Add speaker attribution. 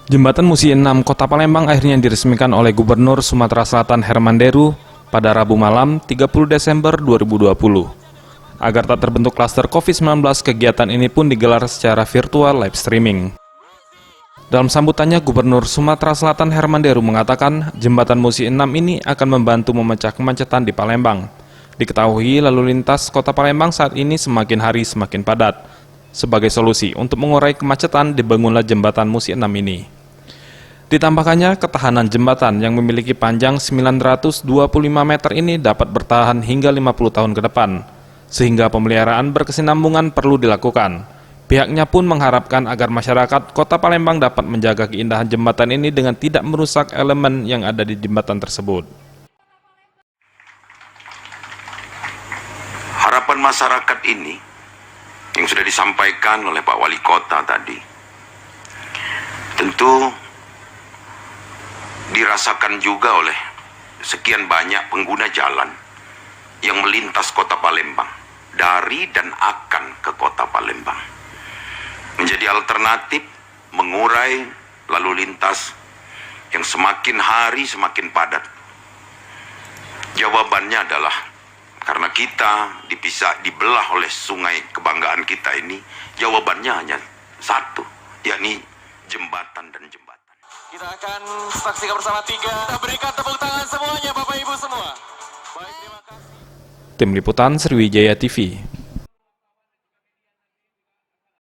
Speaker 1: Jembatan Musi 6 Kota Palembang akhirnya diresmikan oleh Gubernur Sumatera Selatan Herman Deru pada Rabu malam 30 Desember 2020. Agar tak terbentuk klaster COVID-19, kegiatan ini pun digelar secara virtual live streaming. Dalam sambutannya, Gubernur Sumatera Selatan Herman Deru mengatakan jembatan Musi 6 ini akan membantu memecah kemacetan di Palembang. Diketahui lalu lintas Kota Palembang saat ini semakin hari semakin padat. Sebagai solusi untuk mengurai kemacetan, dibangunlah jembatan Musi 6 ini. Ditambahkannya, ketahanan jembatan yang memiliki panjang 925 meter ini dapat bertahan hingga 50 tahun ke depan, sehingga pemeliharaan berkesinambungan perlu dilakukan. Pihaknya pun mengharapkan agar masyarakat Kota Palembang dapat menjaga keindahan jembatan ini dengan tidak merusak elemen yang ada di jembatan tersebut.
Speaker 2: Harapan masyarakat ini yang sudah disampaikan oleh Pak Wali Kota tadi, tentu dirasakan juga oleh sekian banyak pengguna jalan yang melintas Kota Palembang, dari dan akan ke Kota Palembang. Menjadi alternatif mengurai lalu lintas yang semakin hari semakin padat. Jawabannya adalah karena kita dibelah oleh sungai kebanggaan kita ini, jawabannya hanya satu, yakni jembatan dan jembatan.
Speaker 3: Kita akan saksikan bersama 3. Kita berikan tepuk tangan semuanya, Bapak Ibu semua. Baik, terima kasih.
Speaker 1: Tim Liputan Sriwijaya TV.